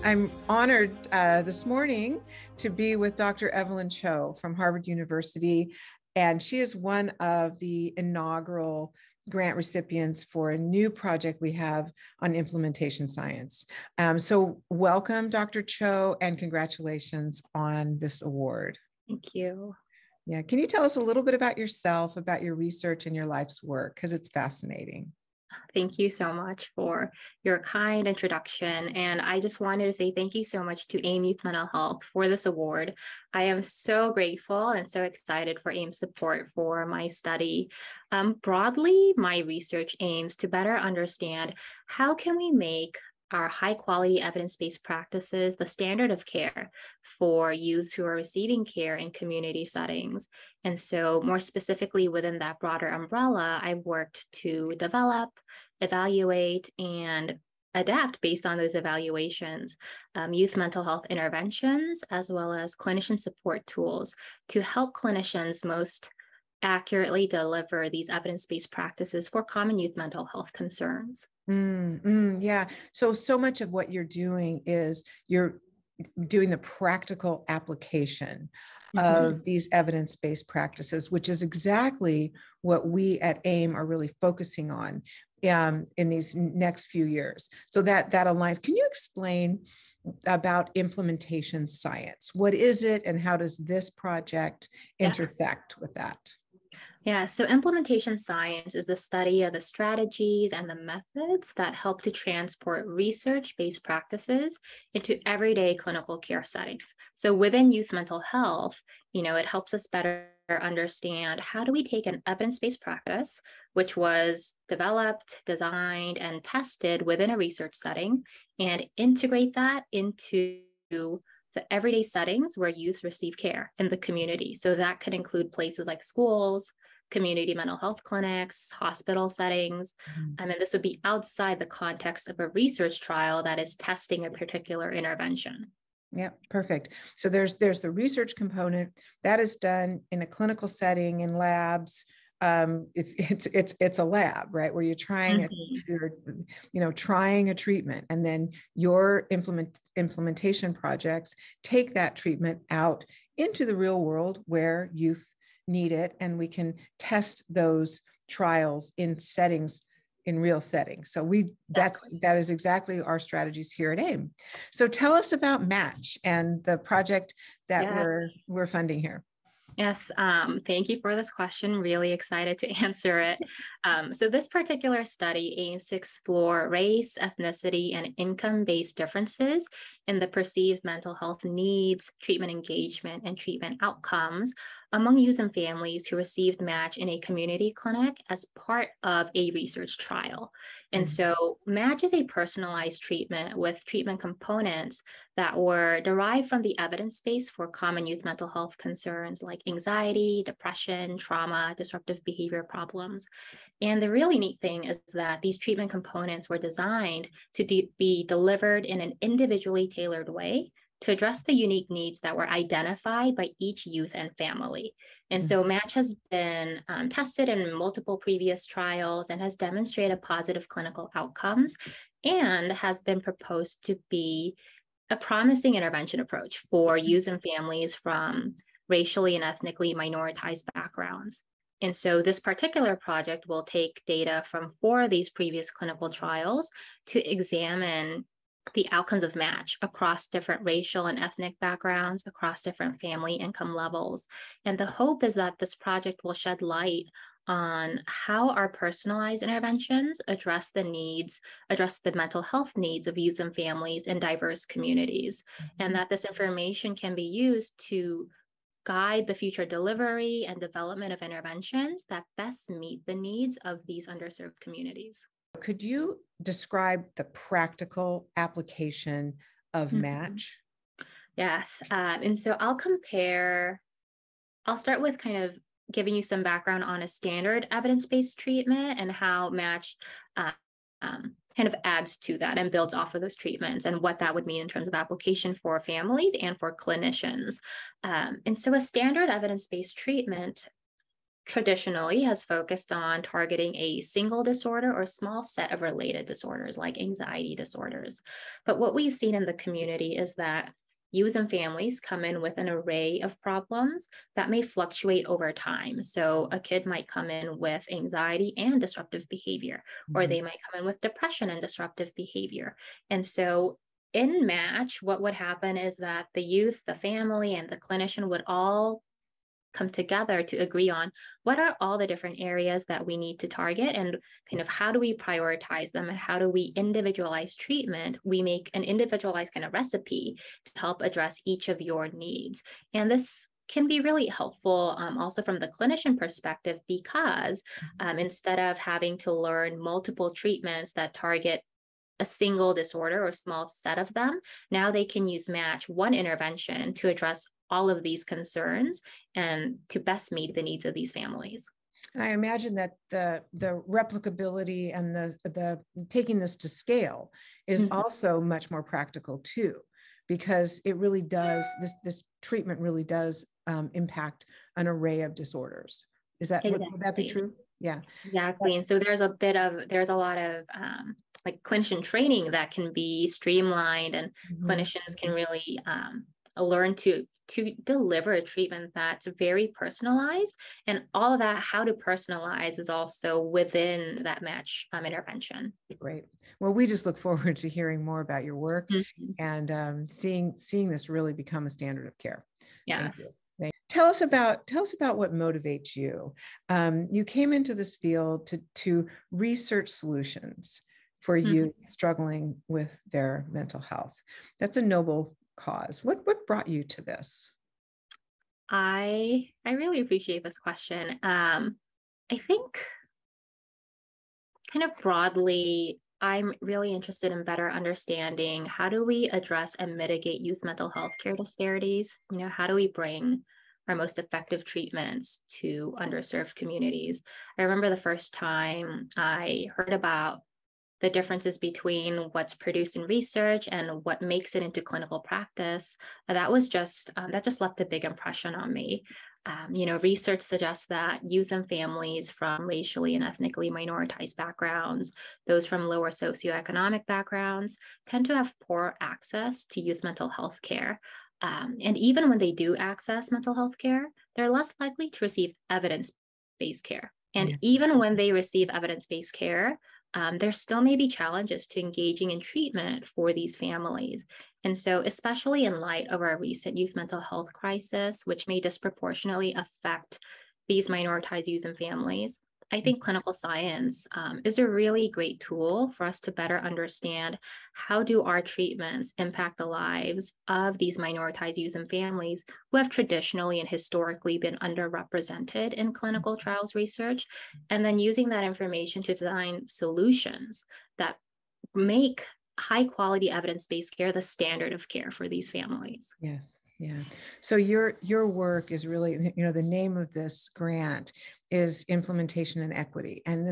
I'm honored this morning to be with Dr. Evelyn Cho from Harvard University, and she is one of the inaugural grant recipients for a new project we have on implementation science. So welcome, Dr. Cho, and congratulations on this award. Thank you. Yeah, can you tell us a little bit about yourself, about your research and your life's work? Because it's fascinating. Thank you so much for your kind introduction. And I just wanted to say thank you so much to AIM Youth Mental Health for this award. I am so grateful and so excited for AIM's support for my study. Broadly, my research aims to better understand how can we make our high quality evidence-based practices the standard of care for youths who are receiving care in community settings. And so more specifically within that broader umbrella, I've worked to develop, evaluate, and adapt based on those evaluations, youth mental health interventions, as well as clinician support tools to help clinicians most accurately deliver these evidence-based practices for common youth mental health concerns. Yeah. So much of what you're doing is you're doing the practical application of these evidence-based practices, which is exactly what we at AIM are really focusing on in these next few years. So that aligns. Can you explain about implementation science? What is it, and how does this project intersect with that? Yeah, so implementation science is the study of the strategies and the methods that help to transport research-based practices into everyday clinical care settings. So within youth mental health, it helps us better understand how do we take an evidence-based practice, which was developed, designed, and tested within a research setting, and integrate that into the everyday settings where youth receive care in the community. So that could include places like schools, community mental health clinics, hospital settings. And this would be outside the context of a research trial that is testing a particular intervention. Yeah, perfect. So there's the research component that is done in a clinical setting in labs. It's a lab, right, where you're trying trying a treatment, and then your implementation projects take that treatment out into the real world where youth need it, and we can test those trials in real settings. So that is exactly our strategies here at AIM. So tell us about Match and the project that we're funding here. Yes, thank you for this question. Really excited to answer it. So this particular study aims to explore race, ethnicity, and income-based differences in the perceived mental health needs, treatment engagement, and treatment outcomes among youth and families who received Match in a community clinic as part of a research trial. And so Match is a personalized treatment with treatment components that were derived from the evidence base for common youth mental health concerns like anxiety, depression, trauma, disruptive behavior problems. And the really neat thing is that these treatment components were designed to be delivered in an individually tailored way to address the unique needs that were identified by each youth and family. And so Match has been tested in multiple previous trials and has demonstrated positive clinical outcomes, and has been proposed to be a promising intervention approach for youth and families from racially and ethnically minoritized backgrounds. And so this particular project will take data from 4 of these previous clinical trials to examine the outcomes of Match across different racial and ethnic backgrounds, across different family income levels. And the hope is that this project will shed light on how our personalized interventions address the mental health needs of youth and families in diverse communities, and that this information can be used to guide the future delivery and development of interventions that best meet the needs of these underserved communities. Could you describe the practical application of Match? Yes. And so I'll start with kind of giving you some background on a standard evidence-based treatment and how Match kind of adds to that and builds off of those treatments and what that would mean in terms of application for families and for clinicians. And so a standard evidence-based treatment traditionally has focused on targeting a single disorder or small set of related disorders like anxiety disorders. But what we've seen in the community is that youth and families come in with an array of problems that may fluctuate over time. So a kid might come in with anxiety and disruptive behavior, or they might come in with depression and disruptive behavior. And so in match, what would happen is that the youth, the family, and the clinician would all come together to agree on what are all the different areas that we need to target and kind of how do we prioritize them and how do we individualize treatment. We make an individualized kind of recipe to help address each of your needs. And this can be really helpful also from the clinician perspective, because instead of having to learn multiple treatments that target a single disorder or small set of them, now they can use match one intervention to address all of these concerns and to best meet the needs of these families. And I imagine that the replicability and the taking this to scale is also much more practical too, because it really does, this treatment really does impact an array of disorders. Is that, would that be true? Yeah. Exactly. And so there's a lot of like clinician training that can be streamlined, and clinicians can really learn to deliver a treatment that's very personalized, and all of that, how to personalize, is also within that match intervention. Great. Well, we just look forward to hearing more about your work and seeing this really become a standard of care. Yes. Tell us about what motivates you. You came into this field to research solutions for youth struggling with their mental health. That's a noble cause. What brought you to this? I really appreciate this question. I think kind of broadly, I'm really interested in better understanding how do we address and mitigate youth mental health care disparities? You know, how do we bring our most effective treatments to underserved communities? I remember the first time I heard about the differences between what's produced in research and what makes it into clinical practice. That just left a big impression on me. Research suggests that youth and families from racially and ethnically minoritized backgrounds, those from lower socioeconomic backgrounds, tend to have poor access to youth mental health care. And even when they do access mental health care, they're less likely to receive evidence-based care. And even when they receive evidence-based care, there still may be challenges to engaging in treatment for these families. And so, especially in light of our recent youth mental health crisis, which may disproportionately affect these minoritized youth and families, I think clinical science is a really great tool for us to better understand how do our treatments impact the lives of these minoritized youth and families who have traditionally and historically been underrepresented in clinical trials research, and then using that information to design solutions that make high quality evidence-based care the standard of care for these families. Yes. Yeah. So your work is really, the name of this grant is implementation and equity, and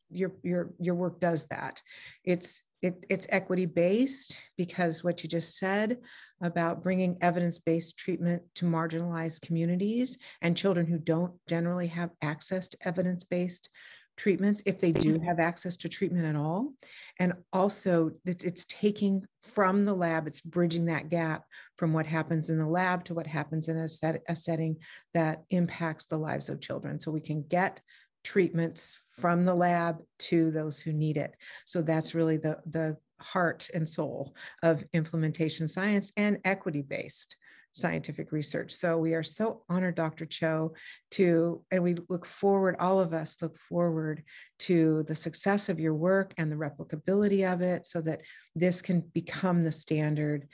your work does that. It's equity based, because what you just said about bringing evidence-based treatment to marginalized communities and children who don't generally have access to evidence-based treatments, if they do have access to treatment at all. And also it's taking from the lab, it's bridging that gap from what happens in the lab to what happens in a setting that impacts the lives of children. So we can get treatments from the lab to those who need it. So that's really the heart and soul of implementation science and equity-based scientific research. So we are so honored, Dr. Cho, and we look forward, all of us look forward to the success of your work and the replicability of it, so that this can become the standard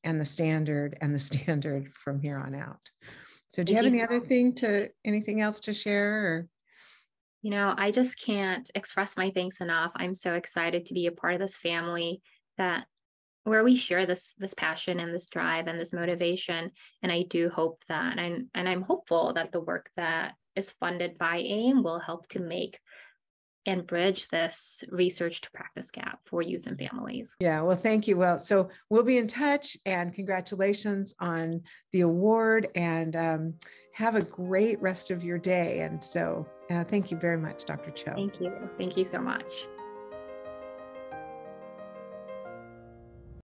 and the standard and the standard from here on out. So do you have anything else to share? Or? I just can't express my thanks enough. I'm so excited to be a part of this family where we share this passion and this drive and this motivation. And I do hope that, and I'm hopeful that the work that is funded by AIM will help to make and bridge this research to practice gap for youth and families. Yeah, well, thank you. Well, so we'll be in touch, and congratulations on the award, and have a great rest of your day. And so thank you very much, Dr. Cho. Thank you. Thank you so much.